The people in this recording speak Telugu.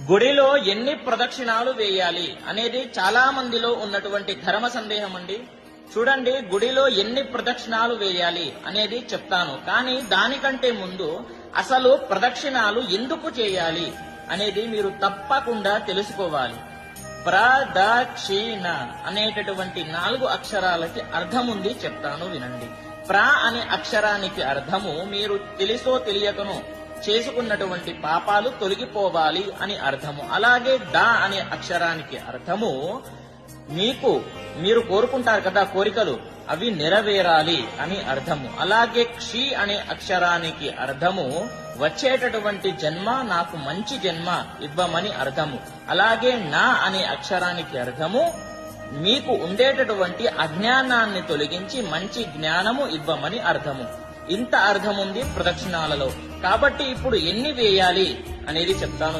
గుడిలో ఎన్ని ప్రదక్షిణాలు వేయాలి అనేది చాలా మందిలో ఉన్నటువంటి ధర్మ సందేహం అండి. చూడండి, గుడిలో ఎన్ని ప్రదక్షిణాలు వేయాలి అనేది చెప్తాను, కానీ దానికంటే ముందు అసలు ప్రదక్షిణాలు ఎందుకు చేయాలి అనేది మీరు తప్పకుండా తెలుసుకోవాలి. ప్రదక్షిణ అనేటటువంటి 4 అక్షరాలకి అర్థం ఉంది, చెప్తాను వినండి. ప్ర అనే అక్షరానికి అర్థము మీరు తెలుసో తెలియకనో చేసుకున్నటువంటి పాపాలు తొలగిపోవాలి అని అర్థము. అలాగే ద అనే అక్షరానికి అర్థము మీరు కోరుకుంటారు కదా కోరికలు, అవి నెరవేరాలి అని అర్థము. అలాగే క్షి అనే అక్షరానికి అర్థము వచ్చేటటువంటి జన్మ నాకు మంచి జన్మ ఇవ్వమని అర్థము. అలాగే నా అనే అక్షరానికి అర్థము మీకు ఉండేటటువంటి అజ్ఞానాన్ని తొలగించి మంచి జ్ఞానము ఇవ్వమని అర్థము. ఇంత అర్థం ఉంది ప్రదక్షిణాలలో. కాబట్టి ఇప్పుడు ఎన్ని వేయాలి అనేది చెప్తాను.